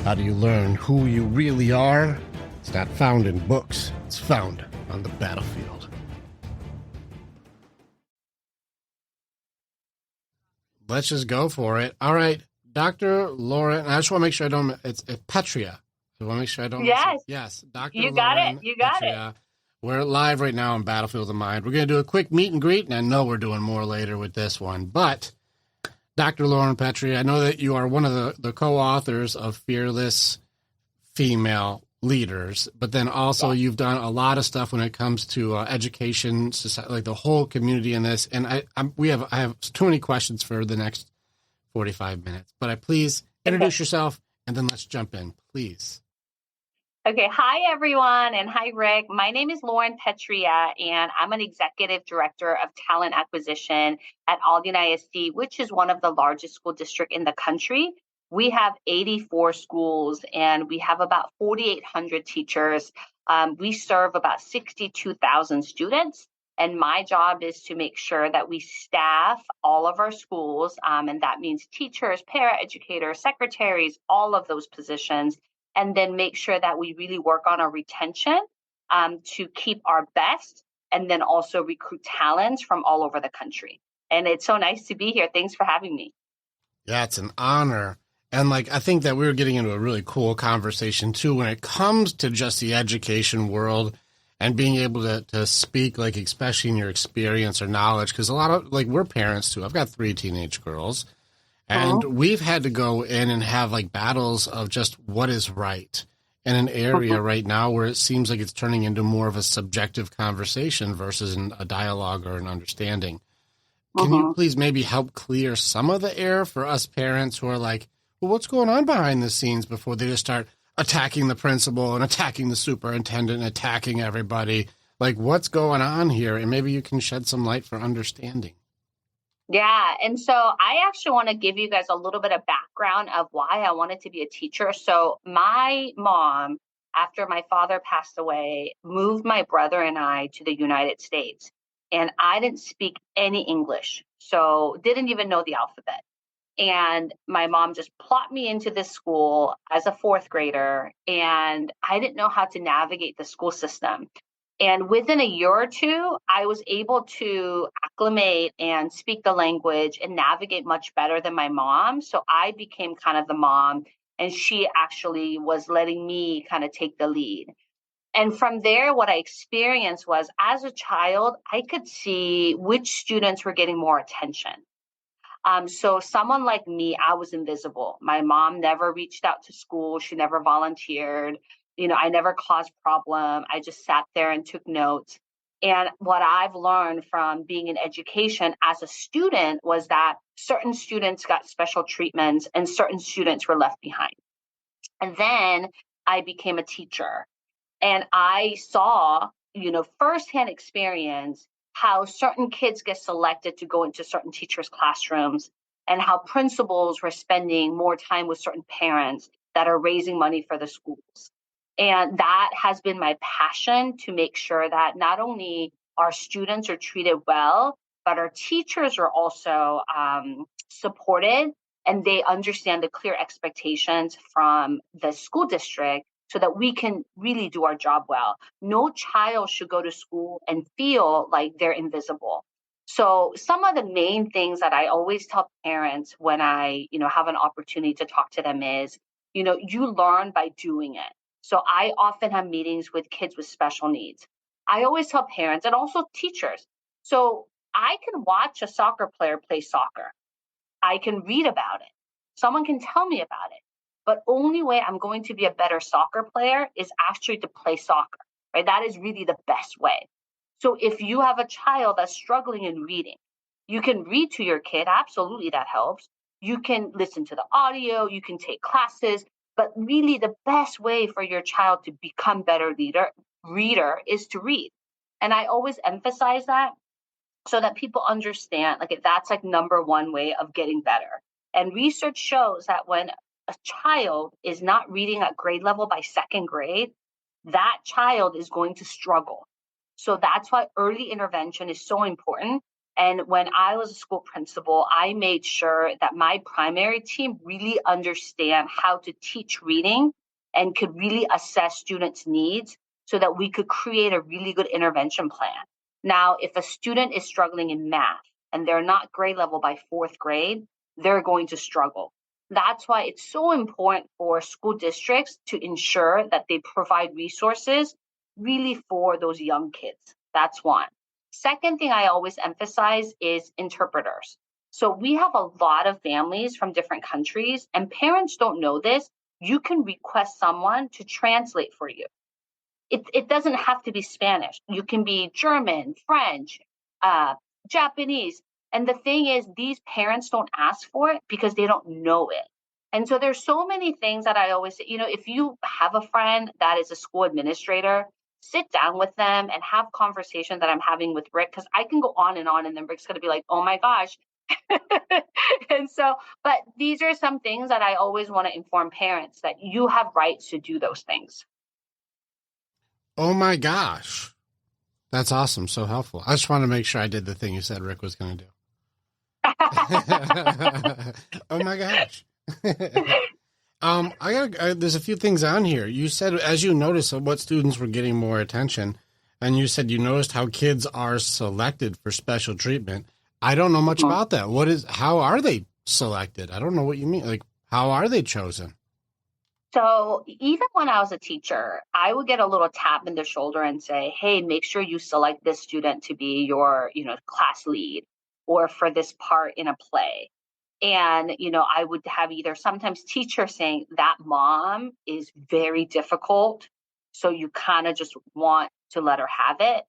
How do you learn who you really are? It's not found in books. It's found on the battlefield. Let's just go for it. All right, Dr. Lauren, I just want to make sure I don't, it's Petria. I want to make sure I don't. Yes. Yes, Dr. You got Lauren it. You got Petria. it. We're live right now on Battlefield of the Mind. We're going to do a quick meet and greet, and I know we're doing more later with this one. But Dr. Lauren Petria, I know that you are one of the co-authors of Fearless Female Leaders, but then also you've done a lot of stuff when it comes to education, society, like the whole community in this. And I have too many questions for the next 45 minutes. But I please introduce yourself, and then let's jump in, please. Okay. Hi, everyone. And hi, Rick. My name is Lauren Petria, and I'm an executive director of talent acquisition at Aldi and ISD, which is one of the largest school districts in the country. We have 84 schools, and we have about 4,800 teachers. We serve about 62,000 students. And my job is to make sure that we staff all of our schools, and that means teachers, paraeducators, secretaries, all of those positions, and then make sure that we really work on our retention to keep our best, and then also recruit talents from all over the country. And it's so nice to be here. Thanks for having me. Yeah, it's an honor. And I think that we were getting into a really cool conversation too when it comes to just the education world and being able to speak, especially in your experience or knowledge, because a lot of, we're parents too. I've got 3 teenage girls. And we've had to go in and have battles of just what is right in an area right now where it seems like it's turning into more of a subjective conversation versus a dialogue or an understanding. Can you please maybe help clear some of the air for us parents who are like, well, what's going on behind the scenes before they just start attacking the principal and attacking the superintendent and attacking everybody? What's going on here? And maybe you can shed some light for understanding. Yeah. And so I actually want to give you guys a little bit of background of why I wanted to be a teacher. So my mom, after my father passed away, moved my brother and I to the United States. And I didn't speak any English, so didn't even know the alphabet. And my mom just plopped me into this school as a 4th grader, and I didn't know how to navigate the school system. And within a year or two, I was able to acclimate and speak the language and navigate much better than my mom. So I became kind of the mom, and she actually was letting me kind of take the lead. And from there, what I experienced was, as a child, I could see which students were getting more attention. So someone like me, I was invisible. My mom never reached out to school. She never volunteered. I never caused problem. I just sat there and took notes. And what I've learned from being in education as a student was that certain students got special treatments and certain students were left behind. And then I became a teacher, and I saw, firsthand experience how certain kids get selected to go into certain teachers' classrooms, and how principals were spending more time with certain parents that are raising money for the schools. And that has been my passion, to make sure that not only our students are treated well, but our teachers are also supported, and they understand the clear expectations from the school district so that we can really do our job well. No child should go to school and feel like they're invisible. So some of the main things that I always tell parents when I, have an opportunity to talk to them is, you learn by doing it. So I often have meetings with kids with special needs. I always tell parents and also teachers. So I can watch a soccer player play soccer. I can read about it. Someone can tell me about it. But only way I'm going to be a better soccer player is actually to play soccer, right? That is really the best way. So if you have a child that's struggling in reading, you can read to your kid. Absolutely, that helps. You can listen to the audio. You can take classes. But really, the best way for your child to become better reader is to read. And I always emphasize that so that people understand, that's number one way of getting better. And research shows that when a child is not reading at grade level by 2nd grade, that child is going to struggle. So that's why early intervention is so important. And when I was a school principal, I made sure that my primary team really understand how to teach reading and could really assess students' needs so that we could create a really good intervention plan. Now, if a student is struggling in math and they're not grade level by fourth grade, they're going to struggle. That's why it's so important for school districts to ensure that they provide resources really for those young kids. That's one. Second thing I always emphasize is interpreters. So we have a lot of families from different countries, and parents don't know this. You can request someone to translate for you. It doesn't have to be Spanish. You can be German, French, Japanese. And the thing is, these parents don't ask for it because they don't know it. And so there's so many things that I always say, if you have a friend that is a school administrator, sit down with them and have conversations that I'm having with Rick, because I can go on, and then Rick's going to be like, oh my gosh. And so, but these are some things that I always want to inform parents that you have rights to do those things. Oh my gosh. That's awesome. So helpful. I just wanted to make sure I did the thing you said Rick was going to do. Oh my gosh. There's a few things on here. You said, as you noticed what students were getting more attention, and you said you noticed how kids are selected for special treatment. I don't know much about that. How are they selected? I don't know what you mean. Like, how are they chosen? So even when I was a teacher, I would get a little tap in the shoulder and say, hey, make sure you select this student to be your, class lead or for this part in a play. And, I would have either sometimes teachers saying that mom is very difficult, so you kind of just want to let her have it.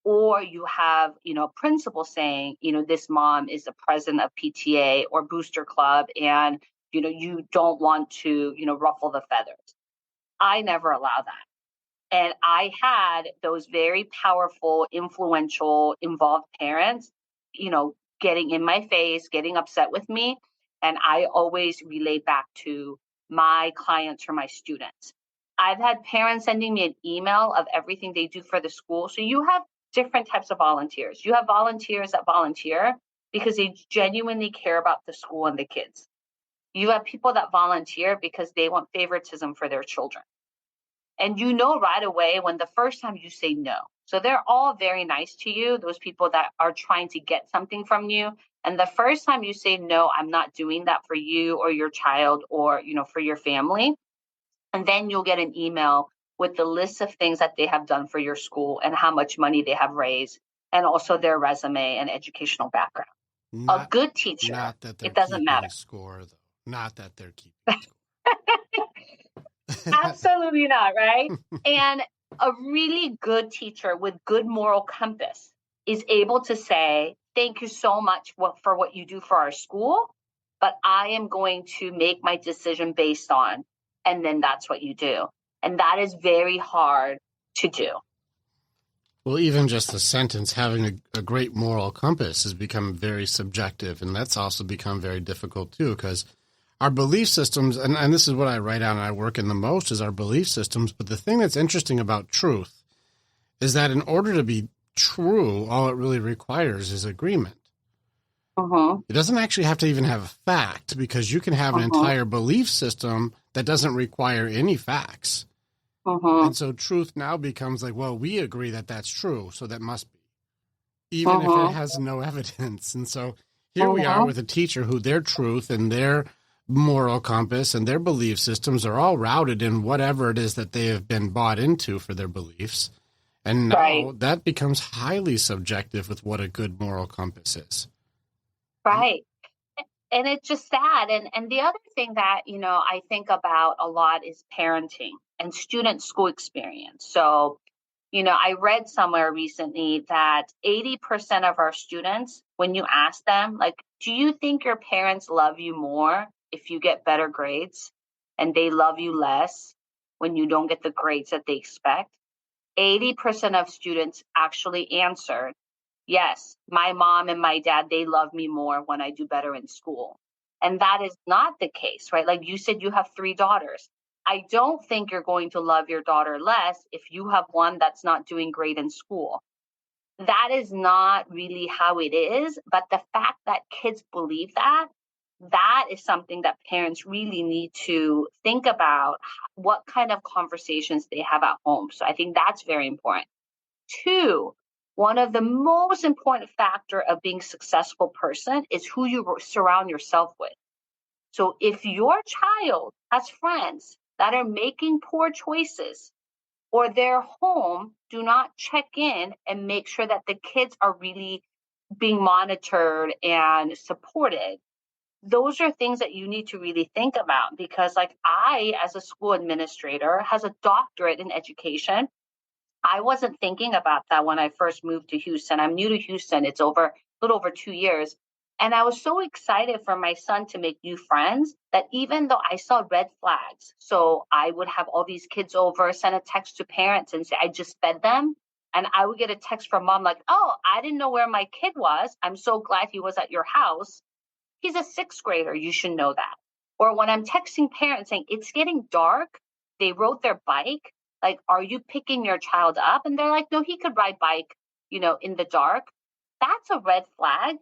Or you have, principal saying, this mom is the president of PTA or booster club, and, you don't want to, ruffle the feathers. I never allow that. And I had those very powerful, influential, involved parents, getting in my face, getting upset with me. And I always relay back to my clients or my students. I've had parents sending me an email of everything they do for the school. So you have different types of volunteers. You have volunteers that volunteer because they genuinely care about the school and the kids. You have people that volunteer because they want favoritism for their children. And right away when the first time you say no. So they're all very nice to you, those people that are trying to get something from you. And the first time you say, no, I'm not doing that for you or your child or, for your family. And then you'll get an email with the list of things that they have done for your school and how much money they have raised and also their resume and educational background. A good teacher, not that it doesn't matter. Score, though. Not that they're keeping score. Absolutely not, right? And a really good teacher with good moral compass is able to say, thank you so much for what you do for our school, but I am going to make my decision based on, and then that's what you do. And that is very hard to do. Well, even just the sentence, having a great moral compass, has become very subjective, and that's also become very difficult too, because our belief systems, and this is what I write down and I work in the most, is our belief systems. But the thing that's interesting about truth is that in order to be true, all it really requires is agreement. It doesn't actually have to even have a fact, because you can have an entire belief system that doesn't require any facts. And so truth now becomes like, well, we agree that that's true, so that must be, even if it has no evidence. And so here we are with a teacher who their truth and their moral compass and their belief systems are all routed in whatever it is that they have been bought into for their beliefs. And now that becomes highly subjective with what a good moral compass is. Right. And it's just sad. And the other thing that, I think about a lot is parenting and student school experience. So, I read somewhere recently that 80% of our students, when you ask them, like, do you think your parents love you more if you get better grades, and they love you less when you don't get the grades that they expect? 80% of students actually answered, yes, my mom and my dad, they love me more when I do better in school. And that is not the case, right? Like you said, you have 3 daughters. I don't think you're going to love your daughter less if you have one that's not doing great in school. that is not really how it is. But the fact that kids believe that, that is something that parents really need to think about what kind of conversations they have at home. So I think that's very important. Two, one of the most important factor of being a successful person is who you surround yourself with. So if your child has friends that are making poor choices, or their home do not check in and make sure that the kids are really being monitored and supported, those are things that you need to really think about. Because like I, as a school administrator, has a doctorate in education. I wasn't thinking about that when I first moved to Houston. I'm new to Houston. It's over a little over 2 years. And I was so excited for my son to make new friends that even though I saw red flags, so I would have all these kids over, send a text to parents and say, I just fed them. And I would get a text from mom like, oh, I didn't know where my kid was. I'm so glad he was at your house. He's a sixth grader. You should know that. Or when I'm texting parents saying it's getting dark, they rode their bike. Like, are you picking your child up? And they're like, no, he could ride bike, in the dark. That's a red flag.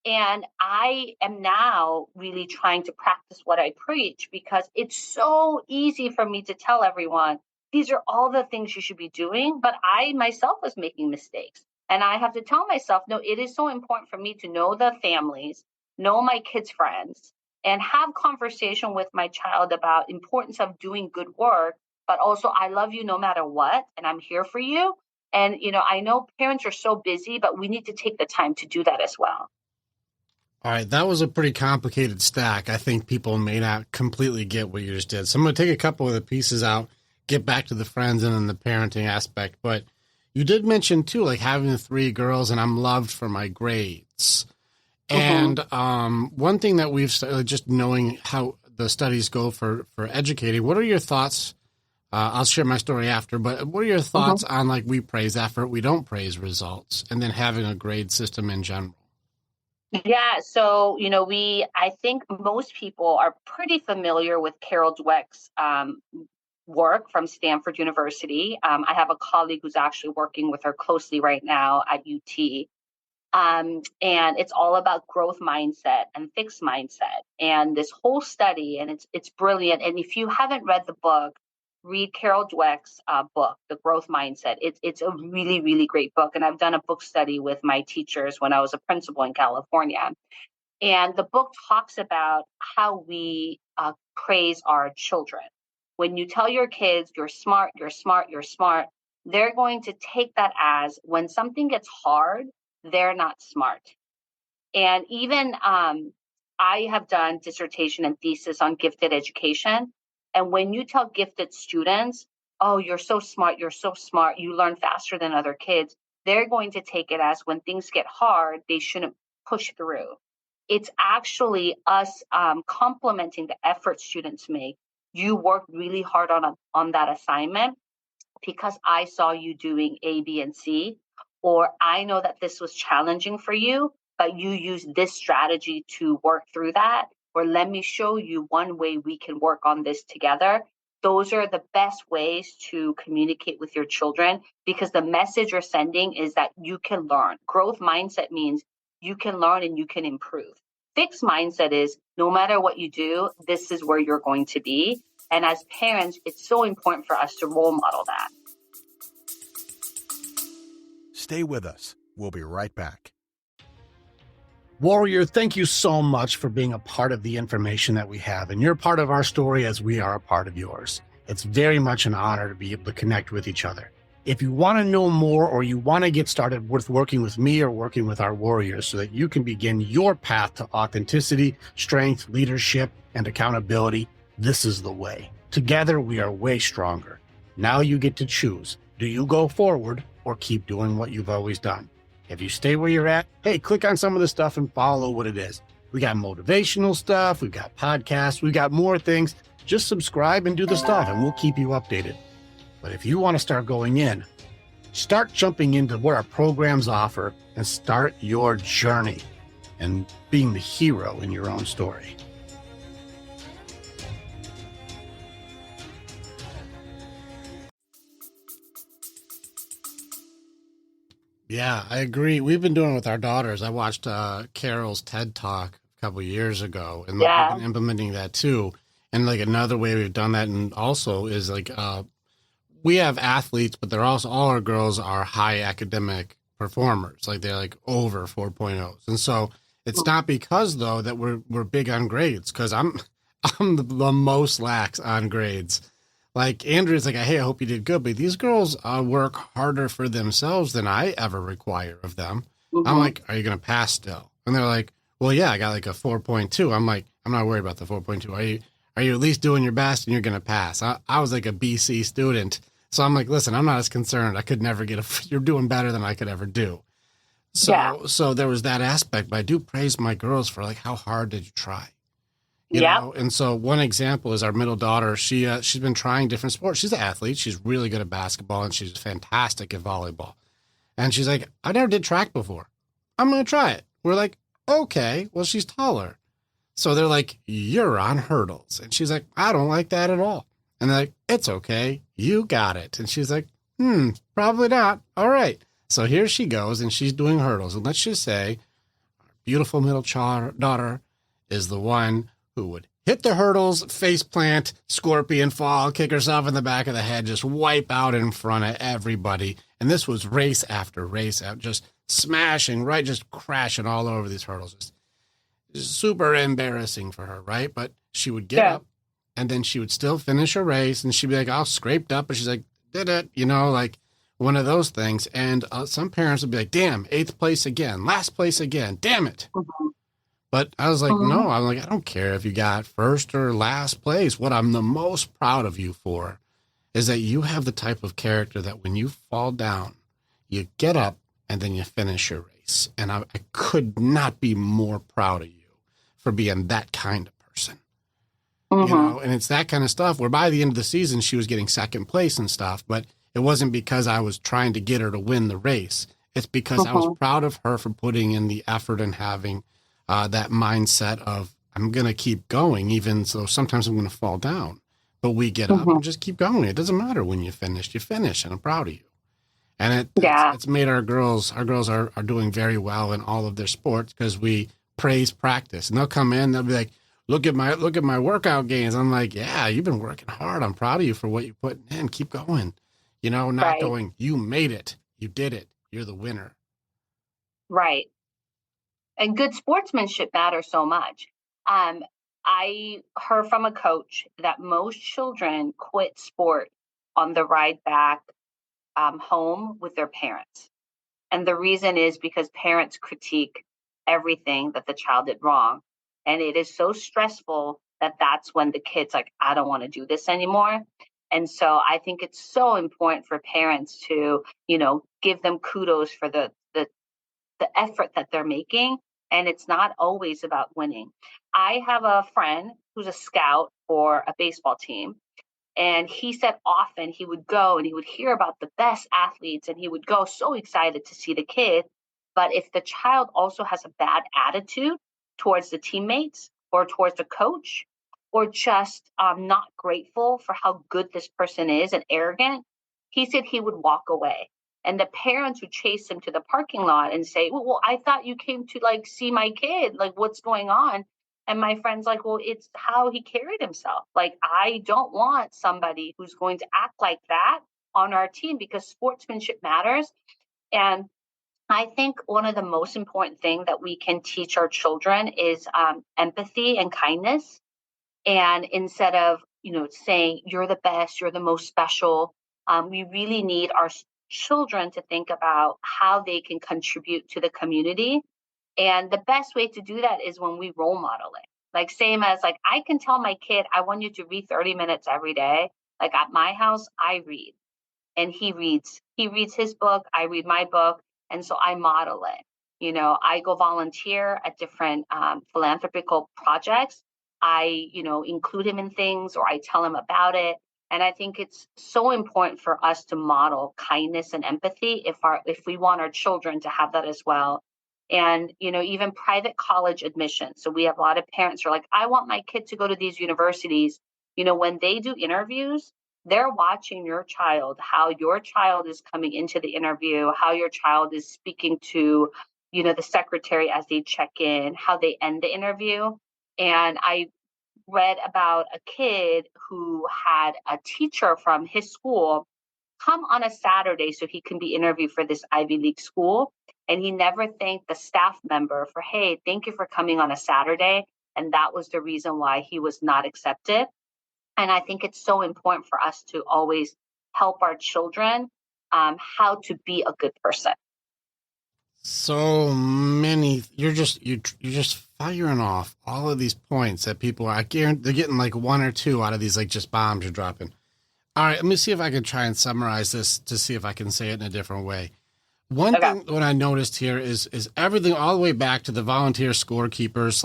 And I am now really trying to practice what I preach because it's so easy for me to tell everyone, these are all the things you should be doing. But I myself was making mistakes. And I have to tell myself, no, it is so important for me to know the families, know my kids' friends, and have conversation with my child about importance of doing good work, but also I love you no matter what, and I'm here for you. And, I know parents are so busy, but we need to take the time to do that as well. All right, that was a pretty complicated stack. I think people may not completely get what you just did. So I'm going to take a couple of the pieces out, get back to the friends and then the parenting aspect. But you did mention, too, like having the 3 girls, and I'm loved for my grades. And one thing that we've just knowing how the studies go for educating, what are your thoughts? I'll share my story after, but what are your thoughts on like we praise effort, we don't praise results, and then having a grade system in general? Yeah, so I think most people are pretty familiar with Carol Dweck's work from Stanford University. I have a colleague who's actually working with her closely right now at UT. And it's all about growth mindset and fixed mindset. And this whole study, and it's brilliant. And if you haven't read the book, read Carol Dweck's book, The Growth Mindset. It's a really, really great book. And I've done a book study with my teachers when I was a principal in California. And the book talks about how we praise our children. When you tell your kids, you're smart, you're smart, you're smart, they're going to take that as when something gets hard, they're not smart. And even I have done dissertation and thesis on gifted education. And when you tell gifted students, oh, you're so smart, you learn faster than other kids, they're going to take it as when things get hard, they shouldn't push through. It's actually us complimenting the effort students make. You worked really hard on that assignment because I saw you doing A, B, and C, or I know that this was challenging for you, but you used this strategy to work through that, or let me show you one way we can work on this together. Those are the best ways to communicate with your children because the message you're sending is that you can learn. Growth mindset means you can learn and you can improve. Fixed mindset is no matter what you do, this is where you're going to be. And as parents, it's so important for us to role model that. Stay with us. We'll be right back. Warrior, thank you so much for being a part of the information that we have. And you're part of our story as we are a part of yours. It's very much an honor to be able to connect with each other. If you want to know more or you want to get started with working with me or working with our warriors so that you can begin your path to authenticity, strength, leadership, and accountability, this is the way. Together, we are way stronger. Now you get to choose. Do you go forward or keep doing what you've always done? If you stay where you're at, hey, click on some of the stuff and follow what it is. We got motivational stuff. We've got podcasts. We got more things. Just subscribe and do the stuff and we'll keep you updated. But if you want to start going in, start jumping into what our programs offer and start your journey and being the hero in your own story. Yeah, I agree. We've been doing it with our daughters. I watched Carol's TED Talk a couple of years ago, and like, we've Yeah. been implementing that too. And like another way we've done that, and also is like we have athletes, but they're also all our girls are high academic performers. Like they're like over 4.0s, and so it's not because though that we're big on grades because I'm the most lax on grades. Like Andrew's like, hey, I hope you did good, but these girls work harder for themselves than I ever require of them. I'm Mm-hmm. like, are you gonna pass still? And they're like, well, yeah, I got like a 4.2. I'm like, I'm not worried about the 4.2. Are you at least doing your best and you're gonna pass? I was like a BC student, so I'm like, listen, I'm not as concerned. I could never get a. You're doing better than I could ever do. Yeah. So there was that aspect, but I do praise my girls for like how hard did you try? You Yep. know, and so one example is our middle daughter. She's been trying different sports. She's an athlete. She's really good at basketball and she's fantastic at volleyball. And she's like, I never did track before. I'm going to try it. We're like, okay, well, she's taller. So they're like, you're on hurdles. And she's like, I don't like that at all. And they're like, it's okay. You got it. And she's like, probably not. All right. So here she goes and she's doing hurdles. And let's just say our beautiful daughter is the one who would hit the hurdles, face plant, scorpion fall, kick herself in the back of the head, just wipe out in front of everybody. And this was race after race, just smashing, right? Just crashing all over these hurdles. Just super embarrassing for her, right? But she would get up and then she would still finish her race and she'd be like, all scraped up. But she's like, did it, like one of those things. And some parents would be like, damn, 8th place again, last place again, damn it. Mm-hmm. But I was like, Mm-hmm. no, I'm like, I don't care if you got first or last place. What I'm the most proud of you for is that you have the type of character that when you fall down, you get up and then you finish your race. And I could not be more proud of you for being that kind of person. Mm-hmm. And it's that kind of stuff where by the end of the season, she was getting second place and stuff, but it wasn't because I was trying to get her to win the race. It's because I was proud of her for putting in the effort and having that mindset of I'm going to keep going, even so sometimes I'm going to fall down, but we get up and just keep going. It doesn't matter when you finish, and I'm proud of you. And it's made our girls are doing very well in all of their sports because we praise practice. And they'll come in, they'll be like, look at my workout gains. I'm like, yeah, you've been working hard. I'm proud of you for what you put in. Keep going. Not going, you made it. You did it. You're the winner. Right. And good sportsmanship matters so much. I heard from a coach that most children quit sport on the ride back home with their parents. And the reason is because parents critique everything that the child did wrong. And it is so stressful that that's when the kid's like, I don't want to do this anymore. And so I think it's so important for parents to, give them kudos for the effort that they're making. And it's not always about winning. I have a friend who's a scout for a baseball team. And he said often he would go and he would hear about the best athletes and he would go so excited to see the kid. But if the child also has a bad attitude towards the teammates or towards the coach, or just not grateful for how good this person is and arrogant, he said he would walk away. And the parents would chase him to the parking lot and say, well, I thought you came to like see my kid. Like, what's going on? And my friend's like, well, it's how he carried himself. Like, I don't want somebody who's going to act like that on our team because sportsmanship matters. And I think one of the most important things that we can teach our children is empathy and kindness. And instead of, saying you're the best, you're the most special, we really need our children to think about how they can contribute to the community. And the best way to do that is when we role model it. Like same as like I can tell my kid, I want you to read 30 minutes every day. Like at my house, I read and he reads. He reads his book, I read my book. And so I model it. I go volunteer at different philanthropical projects. I, include him in things or I tell him about it. And I think it's so important for us to model kindness and empathy if we want our children to have that as well. And, even private college admissions. So we have a lot of parents who are like, I want my kid to go to these universities. When they do interviews, they're watching your child, how your child is coming into the interview, how your child is speaking to, the secretary as they check in, how they end the interview. And I read about a kid who had a teacher from his school come on a Saturday so he can be interviewed for this Ivy League school. And he never thanked the staff member for, hey, thank you for coming on a Saturday. And that was the reason why he was not accepted. And I think it's so important for us to always help our children how to be a good person. So many, you're just firing off all of these points that people are, I guarantee they're getting like one or two out of these, like just bombs you're dropping. All right, let me see if I can try and summarize this to see if I can say it in a different way. One thing what I noticed here is everything all the way back to the volunteer scorekeepers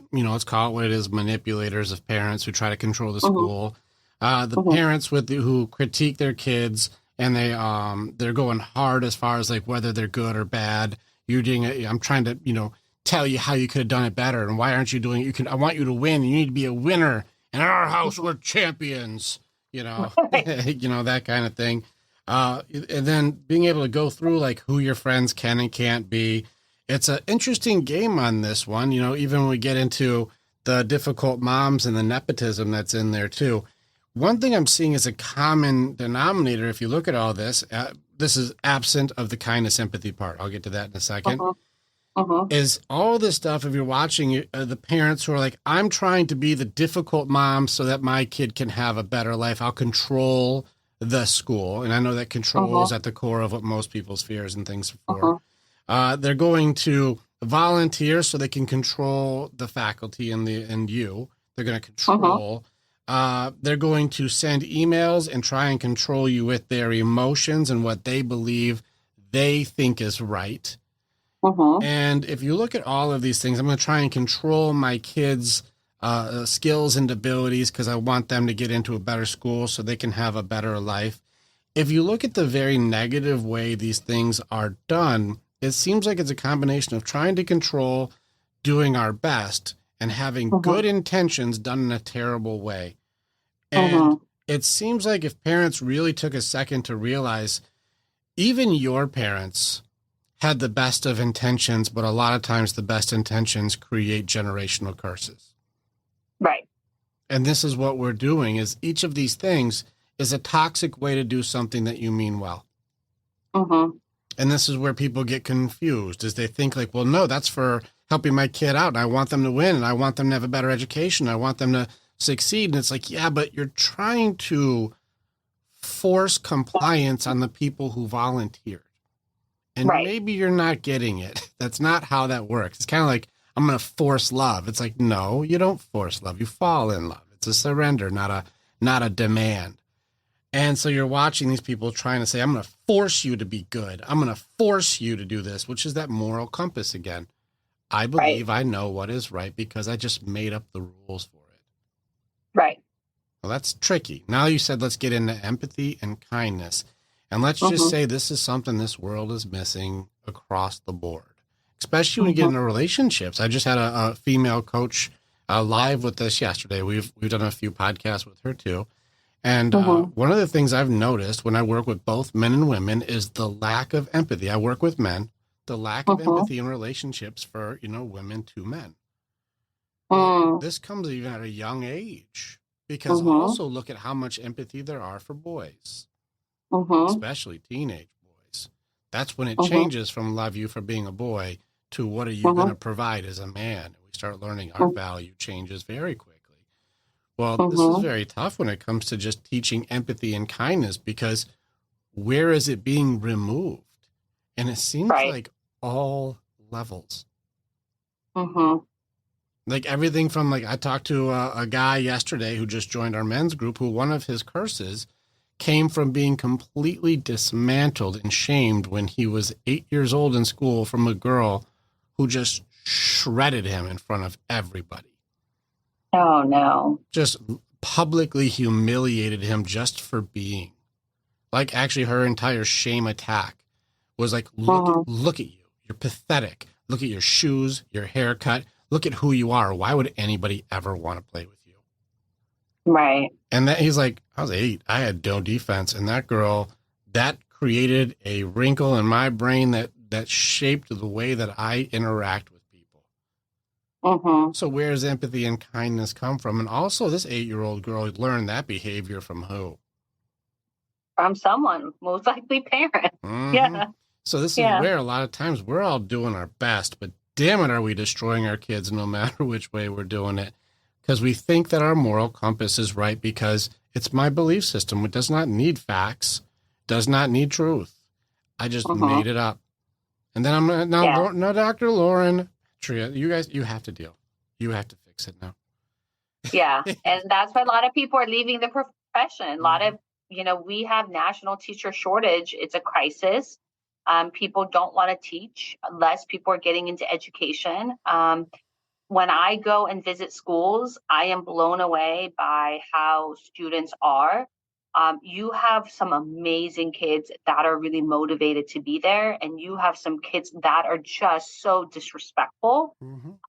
/ let's call it what it is, manipulators of parents who try to control the school, the parents who critique their kids, and they're going hard as far as like whether they're good or bad. I'm trying to tell you how you could have done it better, and why aren't you doing it? I want you to win. You need to be a winner. In our house, we're champions. That kind of thing. And then being able to go through like who your friends can and can't be. It's an interesting game on this one, even when we get into the difficult moms and the nepotism that's in there too. One thing I'm seeing as a common denominator, if you look at all this, this is absent of the kindness, empathy part. I'll get to that in a second. Is all this stuff, if you're watching the parents who are like, I'm trying to be the difficult mom so that my kid can have a better life. I'll control the school. And I know that control is at the core of what most people's fears and things are for. They're going to volunteer so they can control the faculty and you. They're going to control. They're going to send emails and try and control you with their emotions and what they believe they think is right. And if you look at all of these things, I'm going to try and control my kids' skills and abilities because I want them to get into a better school so they can have a better life. If you look at the very negative way these things are done, it seems like it's a combination of trying to control, doing our best, and having good intentions done in a terrible way. And it seems like if parents really took a second to realize, even your parents had the best of intentions, but a lot of times the best intentions create generational curses. Right. And this is what we're doing, is each of these things is a toxic way to do something that you mean well. And this is where people get confused, is they think like, well, no, that's for helping my kid out. And I want them to win, and I want them to have a better education. I want them to succeed. And it's like, yeah, but you're trying to force compliance on the people who volunteered. And maybe you're not getting it. That's not how that works. It's kind of like, I'm going to force love. It's like, no, you don't force love. You fall in love. It's a surrender, not a demand. And so you're watching these people trying to say, I'm going to force you to be good. I'm going to force you to do this, which is that moral compass again. I believe I know what is right because I just made up the rules for it. Right. Well, that's tricky. Now you said, let's get into empathy and kindness. And let's just say this is something this world is missing across the board, especially when you get into relationships. I just had a female coach live with us yesterday. We've done a few podcasts with her too. And one of the things I've noticed when I work with both men and women is the lack of empathy. I work with men, the lack of empathy in relationships for, women to men. This comes even at a young age because also look at how much empathy there are for boys. Especially teenage boys. That's when it changes from love you for being a boy to what are you going to provide as a man. And we start learning our value changes very quickly. Well, this is very tough when it comes to just teaching empathy and kindness because where is it being removed? And it seems like all levels. Like everything from I talked to a guy yesterday who just joined our men's group who one of his curses came from being completely dismantled and shamed when he was 8 years old in school from a girl who just shredded him in front of everybody. Oh, no. Just publicly humiliated him just for being. Like actually her entire shame attack was like, look at you. You're pathetic. Look at your shoes, your haircut. Look at who you are. Why would anybody ever want to play with you? Right. And that he's like, I was 8. I had no defense. And that girl, that created a wrinkle in my brain that shaped the way that I interact with people. Mm-hmm. So where does empathy and kindness come from? And also this 8-year-old girl learned that behavior from who? From someone, most likely parent. Mm-hmm. Yeah. So this is where a lot of times we're all doing our best, but damn it, are we destroying our kids no matter which way we're doing it? Because we think that our moral compass is right because it's my belief system. It does not need facts, does not need truth. I just made it up. And then I'm now, Dr. Lauren, Petria, you guys, you have to deal. You have to fix it now. Yeah. And that's why a lot of people are leaving the profession. A lot of, we have national teacher shortage. It's a crisis. People don't want to teach. Less people are getting into education. When I go and visit schools, I am blown away by how students are. You have some amazing kids that are really motivated to be there, and you have some kids that are just so disrespectful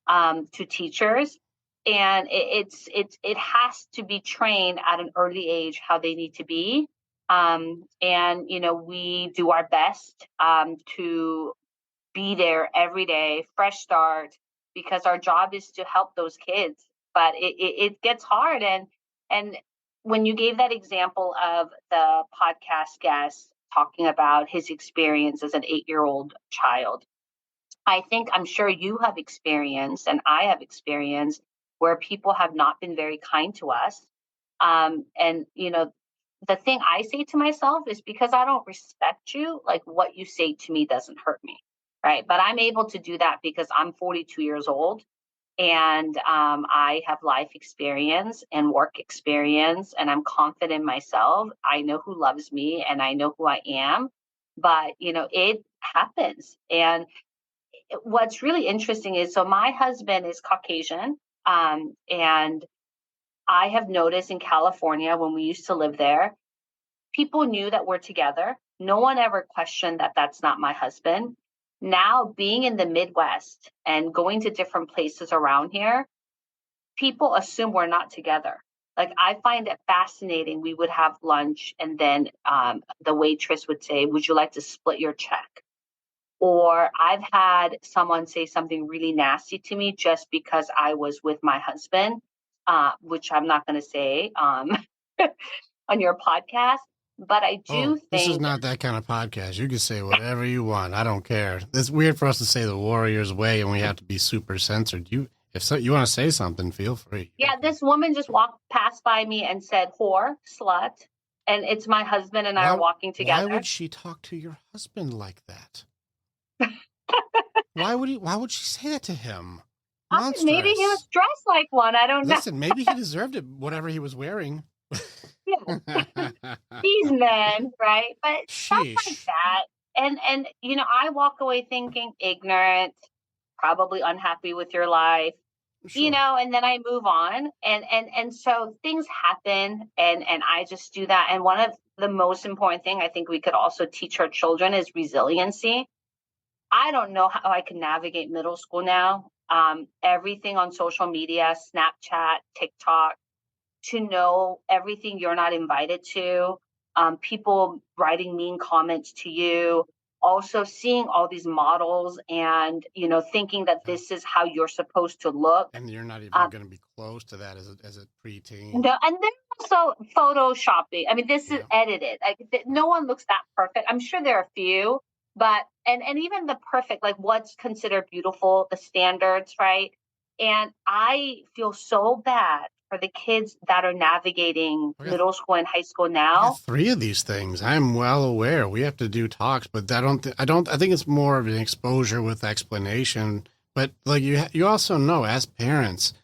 to teachers. And it has to be trained at an early age how they need to be. And we do our best to be there every day, fresh start, because our job is to help those kids. But it gets hard. And when you gave that example of the podcast guest talking about his experience as an 8-year-old child, I'm sure you have experienced, and I have experienced, where people have not been very kind to us. And the thing I say to myself is, because I don't respect you, like, what you say to me doesn't hurt me. Right. But I'm able to do that because I'm 42 years old, and I have life experience and work experience, and I'm confident in myself. I know who loves me and I know who I am. But, it happens. And what's really interesting is, so my husband is Caucasian. And I have noticed in California, when we used to live there, people knew that we're together. No one ever questioned that that's not my husband. Now, being in the Midwest and going to different places around here, people assume we're not together. Like, I find it fascinating. We would have lunch, and then the waitress would say, "Would you like to split your check?" Or I've had someone say something really nasty to me just because I was with my husband, which I'm not going to say on your podcast. But I do think this is not that kind of podcast. You can say whatever you want. I don't care. It's weird for us to say the Warriors way, and we have to be super censored. If you want to say something, feel free. Yeah, this woman just passed by me and said, "Whore, slut," and it's my husband and I are walking together. Why would she talk to your husband like that? Why would she say that to him? Maybe he was dressed like one. I don't know. Listen, maybe he deserved it, whatever he was wearing. Yeah. These men, right? But stuff like that. And I walk away thinking, ignorant, probably unhappy with your life, and then I move on. And so things happen, and I just do that. And one of the most important thing I think we could also teach our children is resiliency. I don't know how I can navigate middle school now. Everything on social media, Snapchat, TikTok, to know everything you're not invited to, people writing mean comments to you, also seeing all these models and, thinking that this is how you're supposed to look. And you're not even going to be close to that as a preteen. No, and then also photoshopping. I mean, this is edited. Like, no one looks that perfect. I'm sure there are a few, but, and even the perfect, like what's considered beautiful, the standards, right? And I feel so bad for the kids that are navigating middle school and high school now. 3 of these things. I'm well aware. We have to do talks, but I think it's more of an exposure with explanation. But like you also know, as parents,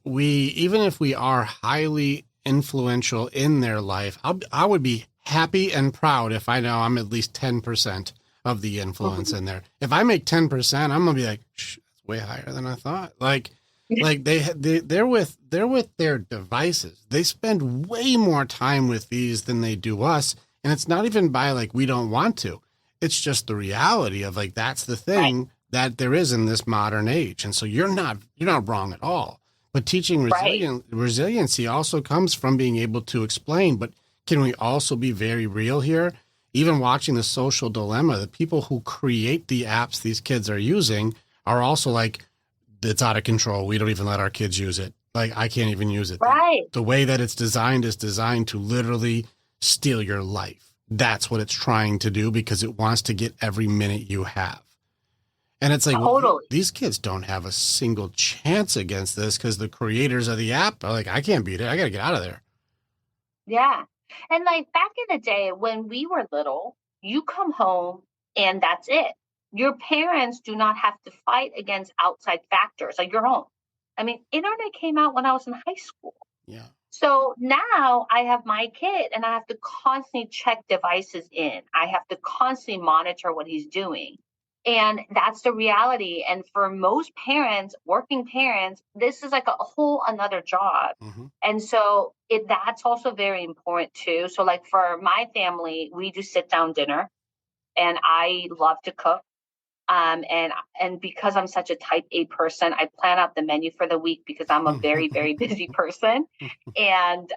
even if we are highly influential in their life, I would be happy and proud if I know I'm at least 10% of the influence in there. If I make 10%, I'm gonna be like, that's way higher than I thought. Like they're with their devices. They spend way more time with these than they do us, and it's not even by like we don't want to. It's just the reality of like that's the thing that there is in this modern age. And so you're not wrong at all. But teaching resiliency also comes from being able to explain, but can we also be very real here? Even watching The Social Dilemma, the people who create the apps these kids are using are also like, it's out of control. We don't even let our kids use it. Like, I can't even use it. Right. The way that it's designed is designed to literally steal your life. That's what it's trying to do because it wants to get every minute you have. And it's like, Totally. well, these kids don't have a single chance against this because the creators of the app are like, I can't beat it. I got to get out of there. Yeah. And like back in the day when we were little, you come home and that's it. Your parents do not have to fight against outside factors like your home. I mean, internet came out when I was in high school. Yeah. So now I have my kid and I have to constantly check devices in. I have to constantly monitor what he's doing. And that's the reality. And for most parents, working parents, this is like a whole another job. Mm-hmm. And so that's also very important too. So like for my family, we do sit down dinner and I love to cook. And because I'm such a type A person, I plan out the menu for the week because I'm a very, very busy person. And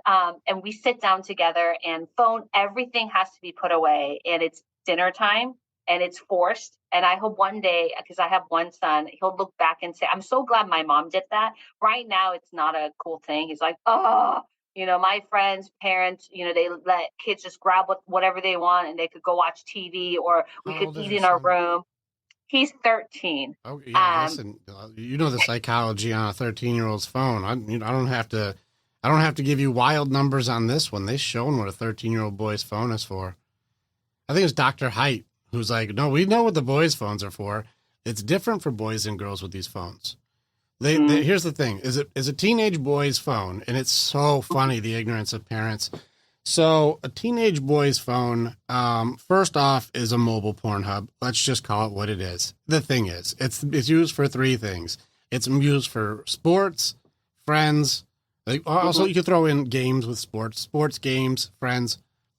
we sit down together and everything has to be put away and it's dinner time. And it's forced. And I hope one day, because I have one son, he'll look back and say, I'm so glad my mom did that. Right now, it's not a cool thing. He's like, oh, my friends, parents, they let kids just grab whatever they want and they could go watch TV or we could eat in our room. He's 13. Oh, yeah. Listen, the psychology on a 13-year-old's phone. I don't have to give you wild numbers on this one. They've shown what a 13-year-old boy's phone is for. I think it's Dr. Height who's like, no, we know what the boys' phones are for. It's different for boys and girls with these phones. Here's the thing: is a teenage boy's phone, and it's so funny the ignorance of parents. So a teenage boy's phone, first off, is a mobile porn hub. Let's just call it what it is. The thing is, it's used for three things. It's used for sports, friends. Also, you could throw in games with sports games, friends,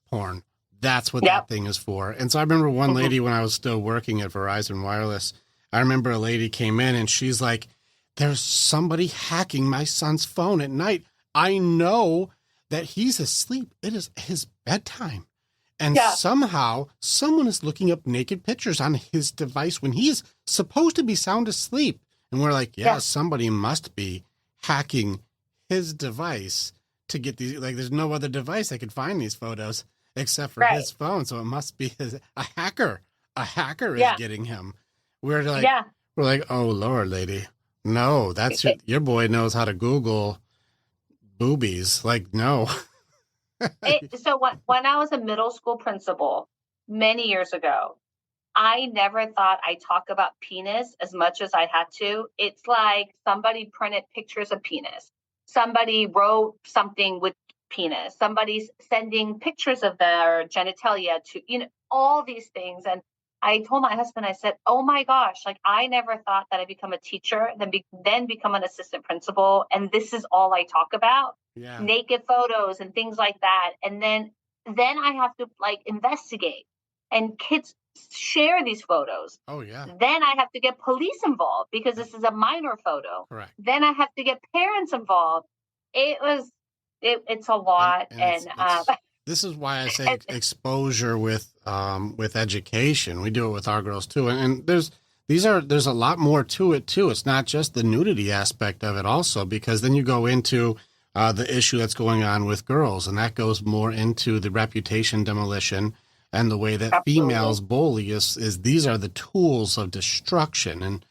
porn. That's what that thing is for. And so I remember one lady when I was still working at Verizon Wireless, I remember a lady came in and she's like, there's somebody hacking my son's phone at night. I know that he's asleep. It is his bedtime. And somehow someone is looking up naked pictures on his device when he's supposed to be sound asleep. And we're like, somebody must be hacking his device to get these. Like, there's no other device that could find these photos except for his phone. So it must be a hacker. A hacker is getting him. We're like, oh, Lord, lady. No, that's your boy knows how to Google boobies. Like, no. So when I was a middle school principal many years ago, I never thought I'd talk about penis as much as I had to. It's like somebody printed pictures of penis. Somebody wrote something with penis. Somebody's sending pictures of their genitalia to, all these things. And I told my husband, I said, oh my gosh, like I never thought that I'd become a teacher, then become an assistant principal. And this is all I talk about. Yeah. Naked photos and things like that. And then I have to investigate and kids share these photos. Oh yeah. Then I have to get police involved because this is a minor photo. Correct. Then I have to get parents involved. It's a lot. This is why I say exposure with education. We do it with our girls too. And there's a lot more to it too. It's not just the nudity aspect of it also, because then you go into the issue that's going on with girls, and that goes more into the reputation demolition and the way that females bully is these are the tools of destruction.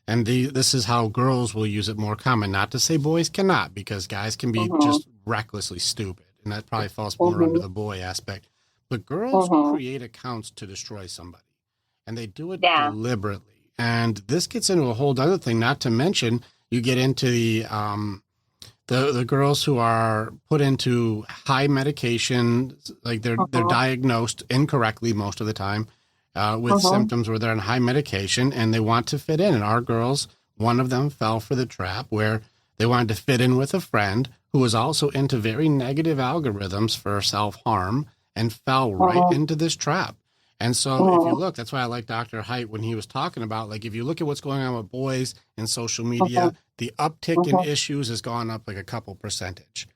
And this is how girls will use it more common. Not to say boys cannot, because guys can be just recklessly stupid. And that probably falls more under the boy aspect. But girls create accounts to destroy somebody. And they do it deliberately. And this gets into a whole other thing, not to mention you get into the girls who are put into high medication, like they're diagnosed incorrectly most of the time with symptoms where they're on high medication and they want to fit in. And our girls, one of them fell for the trap where they wanted to fit in with a friend who was also into very negative algorithms for self-harm and fell right into this trap. And so if you look, that's why I like Dr. Haidt when he was talking about, like, if you look at what's going on with boys and social media, the uptick in issues has gone up like a couple percentage.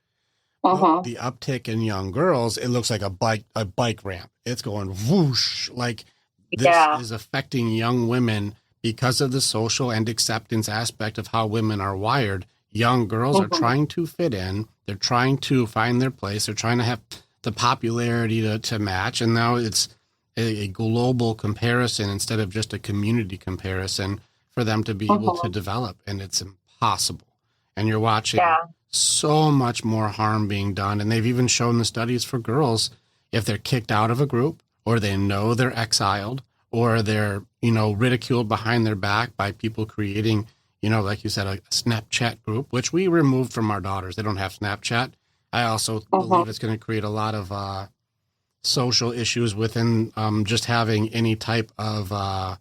The uptick in young girls, it looks like a bike ramp. It's going whoosh. Like, this is affecting young women because of the social and acceptance aspect of how women are wired. Young girls are trying to fit in. They're trying to find their place. They're trying to have the popularity to match. And now it's a global comparison instead of just a community comparison for them to be able to develop. And it's impossible. And you're watching so much more harm being done. And they've even shown the studies for girls, if they're kicked out of a group or they know they're exiled or they're, ridiculed behind their back by people creating, like you said, a Snapchat group, which we removed from our daughters. They don't have Snapchat. I also believe it's going to create a lot of social issues within just having any type of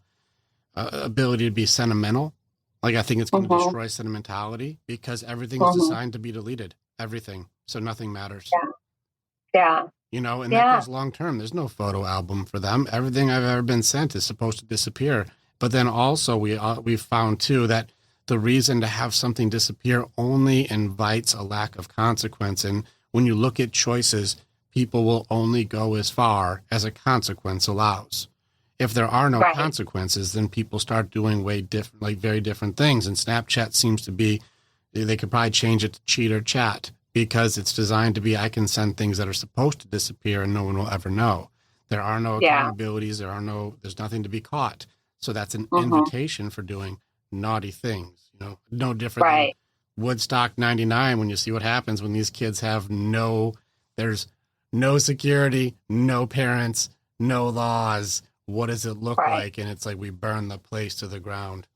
ability to be sentimental. Like, I think it's going to destroy sentimentality because everything is designed to be deleted. Everything. So nothing matters. Yeah. And that goes long term. There's no photo album for them. Everything I've ever been sent is supposed to disappear. But then also we've found too that the reason to have something disappear only invites a lack of consequence. And when you look at choices, people will only go as far as a consequence allows. If there are no consequences, then people start doing very different things. And Snapchat seems to be, they could probably change it to cheat or chat because it's designed to be, I can send things that are supposed to disappear and no one will ever know. There are no accountabilities. There's nothing to be caught. So that's an invitation for doing naughty things, no different than Woodstock 99 when you see what happens when these kids have there's no security, no parents, no laws. What does it look like? And it's like we burn the place to the ground.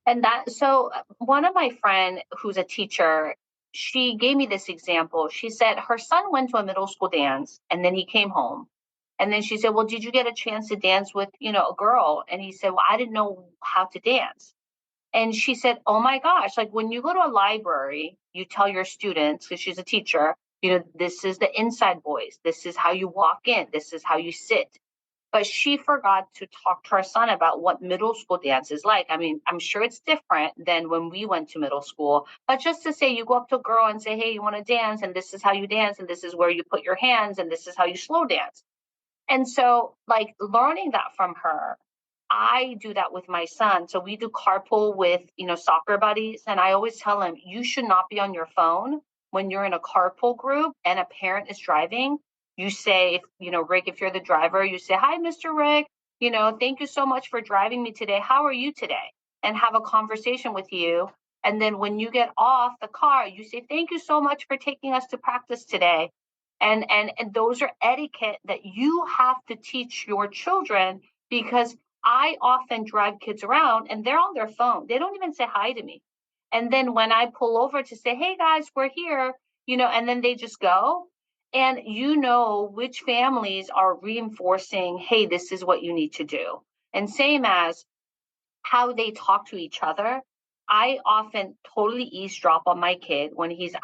And so one of my friend who's a teacher, she gave me this example. She said her son went to a middle school dance and then he came home. And then she said, well, did you get a chance to dance with, a girl? And he said, well, I didn't know how to dance. And she said, oh my gosh, like when you go to a library, you tell your students, because she's a teacher, this is the inside voice. This is how you walk in. This is how you sit. But she forgot to talk to her son about what middle school dance is like. I mean, I'm sure it's different than when we went to middle school. But just to say, you go up to a girl and say, hey, you want to dance? And this is how you dance. And this is where you put your hands. And this is how you slow dance. And so, like, learning that from her, I do that with my son. So we do carpool with, soccer buddies. And I always tell him, you should not be on your phone when you're in a carpool group and a parent is driving. You say, Rick, if you're the driver, you say, hi, Mr. Rick, thank you so much for driving me today. How are you today? And have a conversation with you. And then when you get off the car, you say, thank you so much for taking us to practice today. And those are etiquette that you have to teach your children, because I often drive kids around and they're on their phone. They don't even say hi to me. And then when I pull over to say, hey, guys, we're here, and then they just go. And which families are reinforcing, hey, this is what you need to do. And same as how they talk to each other. I often totally eavesdrop on my kid when he's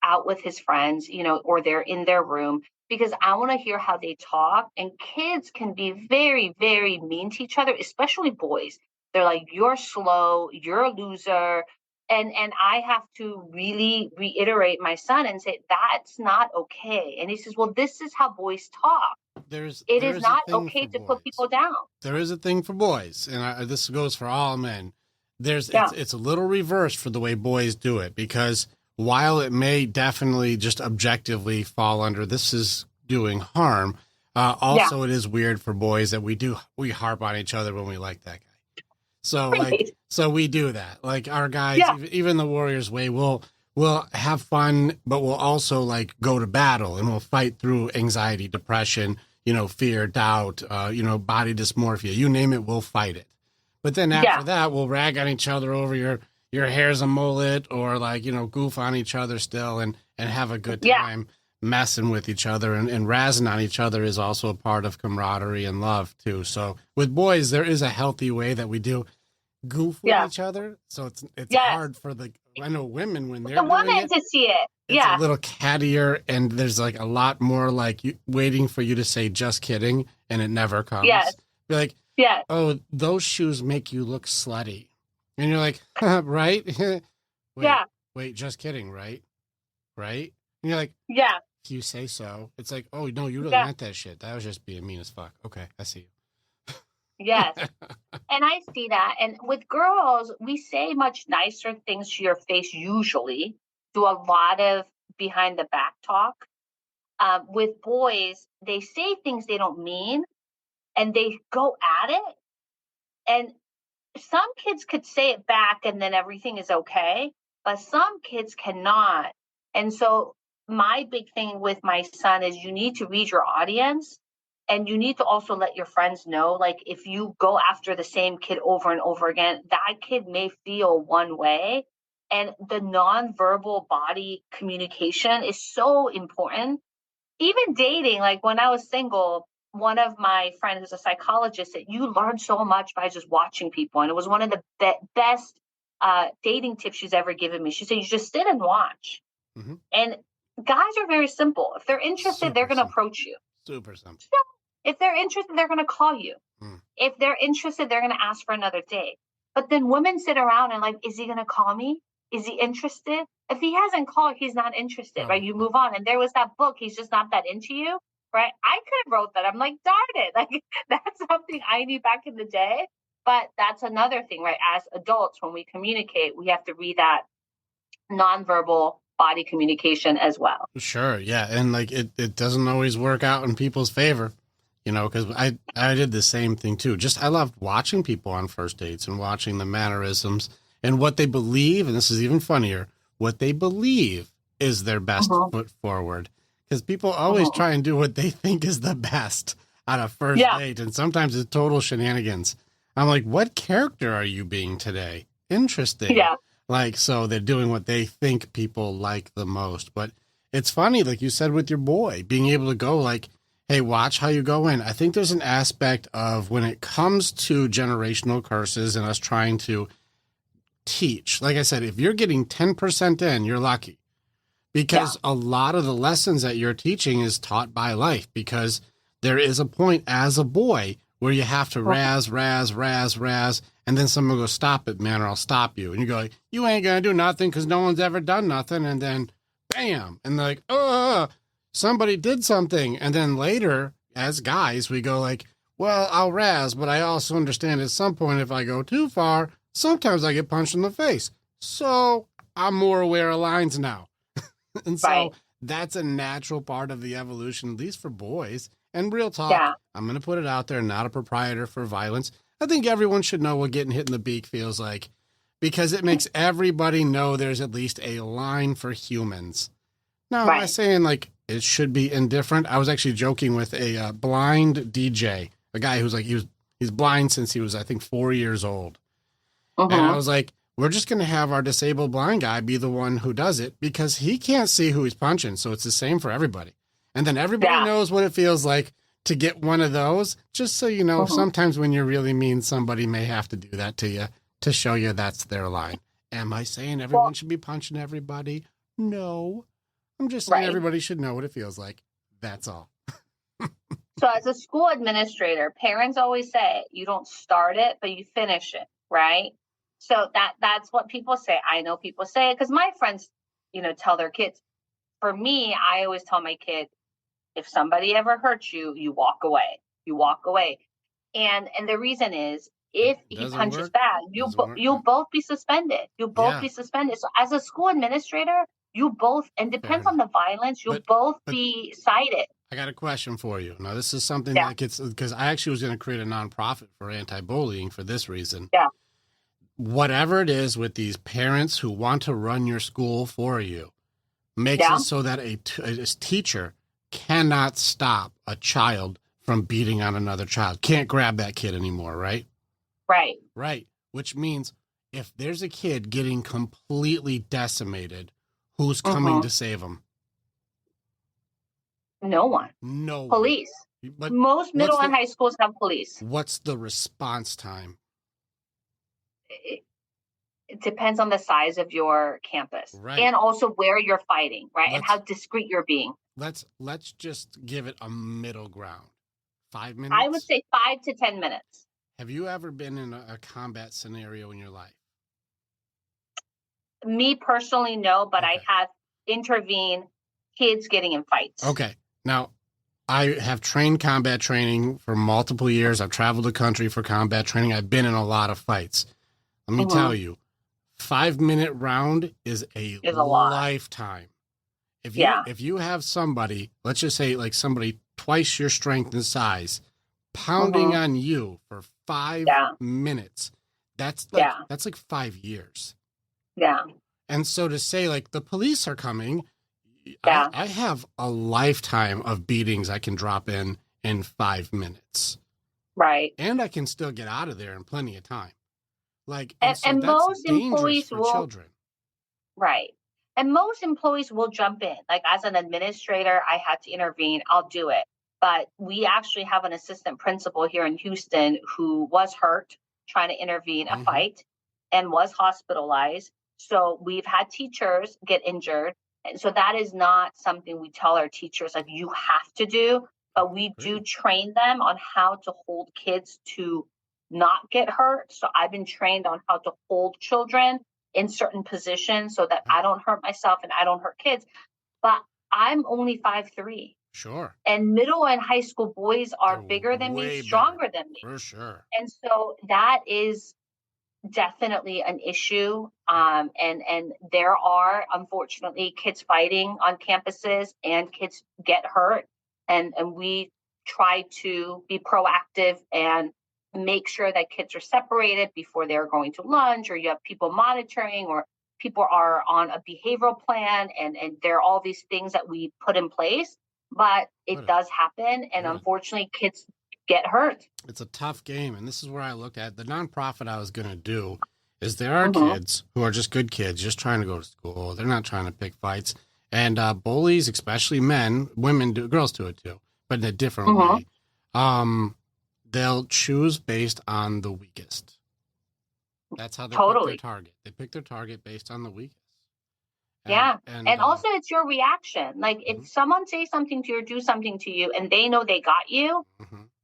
out with his friends, or they're in their room, because I want to hear how they talk. And kids can be very, very mean to each other, especially boys. They're like, you're slow, you're a loser. And I have to really reiterate my son and say, that's not okay. And he says, well, this is how boys talk. It is not okay to put people down. There is a thing for boys. And this goes for all men. It's a little reversed for the way boys do it, because while it may definitely just objectively fall under this is doing harm, it is weird for boys that we harp on each other when we like that guy. So so we do that. Like our guys, even the Warriors way, we'll have fun, but we'll also like go to battle and we'll fight through anxiety, depression, fear, doubt, body dysmorphia, you name it, we'll fight it. But then after that, we'll rag on each other over your hair's a mullet, or like, goof on each other still and have a good time messing with each other, and razzing on each other is also a part of camaraderie and love too. So with boys, there is a healthy way that we do. goof with Yeah. each other. So it's Yes. hard for I know women when they're The doing woman it, to see it. it's Yeah. a little cattier, and there's like a lot more like waiting for you to say just kidding, and it never comes. Yes. Be like, Yes. oh, those shoes make you look slutty. And you're like, right? Wait, just kidding, right? Right? And you're like, Yeah. if you say so. It's like, oh, no, you really Yeah. meant that shit. That was just being mean as fuck. Okay, I see you. Yes. And I see that. And with girls, we say much nicer things to your face usually, do a lot of behind the back talk. With boys, they say things they don't mean and they go at it. And some kids could say it back and then everything is okay, but some kids cannot. And so my big thing with my son is you need to read your audience, and you need to also let your friends know, like if you go after the same kid over and over again, that kid may feel one way. And the nonverbal body communication is so important. Even dating, like when I was single, one of my friends who's a psychologist said you learn so much by just watching people. And it was one of the best dating tips she's ever given me. She said, you just sit and watch. Mm-hmm. And guys are very simple. If they're interested, they're going to approach you. Super simple. So if they're interested, they're going to call you. Mm. If they're interested, they're going to ask for another date. But then women sit around and like, is he going to call me? Is he interested? If he hasn't called, he's not interested, right? You move on. And there was that book, He's Just Not That Into You, right? I could have wrote that. I'm like, darn it. Like, that's something I knew back in the day. But that's another thing, right? As adults, when we communicate, we have to read that nonverbal body communication as well. Sure, yeah. And like it doesn't always work out in people's favor, because I did the same thing too. Just I loved watching people on first dates and watching the mannerisms and what they believe, and this is even funnier, what they believe is their best foot forward. Because people always try and do what they think is the best on a first date, and sometimes it's total shenanigans. I'm like, what character are you being today? Interesting. Yeah. Like, so they're doing what they think people like the most. But it's funny, like you said with your boy, being able to go like, hey, watch how you go in. I think there's an aspect of when it comes to generational curses and us trying to teach, like I said, if you're getting 10% in, you're lucky, because a lot of the lessons that you're teaching is taught by life, because there is a point as a boy where you have to razz, and then someone goes, stop it, man, or I'll stop you. And you go, like, you ain't going to do nothing because no one's ever done nothing. And then bam. And they're like, oh, somebody did something. And then later, as guys, we go like, well, I'll razz, but I also understand at some point if I go too far, sometimes I get punched in the face. So I'm more aware of lines now. And so that's a natural part of the evolution, at least for boys. And real talk, I'm going to put it out there, not a proprietor for violence. I think everyone should know what getting hit in the beak feels like, because it makes everybody know there's at least a line for humans. Now, I'm not saying like it should be indifferent. I was actually joking with a blind DJ, a guy who's like, he's blind since he was, I think, 4 years old. And I was like, we're just going to have our disabled blind guy be the one who does it, because he can't see who he's punching. So it's the same for everybody. And then everybody knows what it feels like to get one of those, just so you know, sometimes when you're really mean, somebody may have to do that to you to show you that's their line. Am I saying everyone should be punching everybody? No. I'm just saying everybody should know what it feels like. That's all. So as a school administrator, parents always say, you don't start it, but you finish it, right? So that's what people say. I know people say it because my friends, tell their kids. For me, I always tell my kid, if somebody ever hurts you, you walk away. You walk away. And the reason is, if he punches back, you'll both be suspended. You'll both be suspended. So as a school administrator, you both, and depends on the violence, you'll both be cited. I got a question for you. Now, this is something that gets, because I actually was going to create a nonprofit for anti-bullying for this reason. Yeah. Whatever it is with these parents who want to run your school for you, makes it so that a teacher cannot stop a child from beating on another child. Can't grab that kid anymore, right? Right. Right. Which means if there's a kid getting completely decimated, who's coming to save him? No one. No one. Police. But most middle and high schools have police. What's the response time? it depends on the size of your campus, Right. and also where you're fighting, right? And Let's- how discreet you're being. Let's just give it a middle ground. 5 minutes? I would say 5 to 10 minutes. Have you ever been in a combat scenario in your life? Me personally, no, but Okay. I have intervened kids getting in fights. Okay. Now, I have trained combat training for multiple years. I've traveled the country for combat training. I've been in a lot of fights. Let me tell you, 5 minute round is a lot. lifetime. If you have somebody, let's just say like somebody twice your strength and size, pounding on you for 5 minutes, that's like 5 years. Yeah. And so to say like the police are coming, I have a lifetime of beatings I can drop in 5 minutes. Right. And I can still get out of there in plenty of time. Like, And so that's most dangerous employees for will, children. right. And most employees will jump in. Like as an administrator, I had to intervene. I'll do it. But we actually have an assistant principal here in Houston who was hurt trying to intervene a fight and was hospitalized. So we've had teachers get injured. And so that is not something we tell our teachers, like you have to do, but we do train them on how to hold kids to not get hurt. So I've been trained on how to hold children in certain positions so that I don't hurt myself and I don't hurt kids. But I'm only 5'3". Sure. And middle and high school boys are They're bigger than way me, bigger. stronger than me. For sure. And so that is definitely an issue. And there are, unfortunately, kids fighting on campuses and kids get hurt. And we try to be proactive and make sure that kids are separated before they're going to lunch, or you have people monitoring, or people are on a behavioral plan, and there are all these things that we put in place. But it does happen, and unfortunately, kids get hurt. It's a tough game, and this is where I look at the nonprofit I was going to do. Is there are kids who are just good kids, just trying to go to school. They're not trying to pick fights, and bullies, especially men, women do, girls do it too, but in a different way. They'll choose based on the weakest. That's how they pick their target. They pick their target based on the weakest. And also it's your reaction. Like if someone says something to you or do something to you and they know they got you,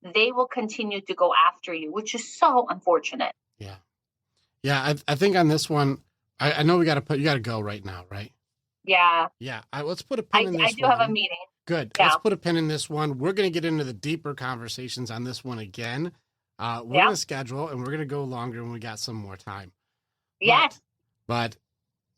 they will continue to go after you, which is so unfortunate. Yeah. Yeah. I think on this one, I know you got to go right now, right? Yeah. Yeah. Let's put a pin in this one. I do have a meeting. Good. Yeah. Let's put a pin in this one. We're going to get into the deeper conversations on this one again. We're going to schedule and we're going to go longer when we got some more time. Yes. But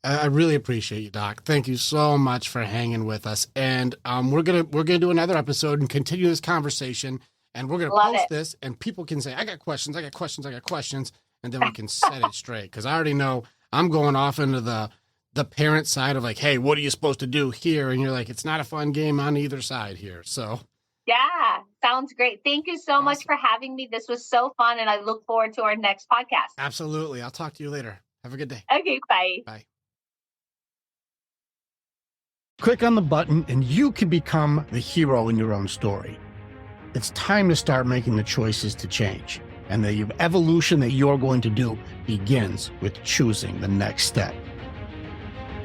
I really appreciate you, Doc. Thank you so much for hanging with us. And we're gonna do another episode and continue this conversation. And we're gonna post this, and people can say, "I got questions, and then we can set it straight. Because I already know I'm going off into the parent side of like, hey, what are you supposed to do here? And you're like, it's not a fun game on either side here. So. Yeah, sounds great. Thank you so much for having me. This was so fun, and I look forward to our next podcast. Absolutely. I'll talk to you later. Have a good day. Okay, bye. Bye. Click on the button and you can become the hero in your own story. It's time to start making the choices to change. And the evolution that you're going to do begins with choosing the next step.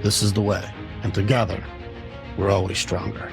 This is the way. And together, we're always stronger.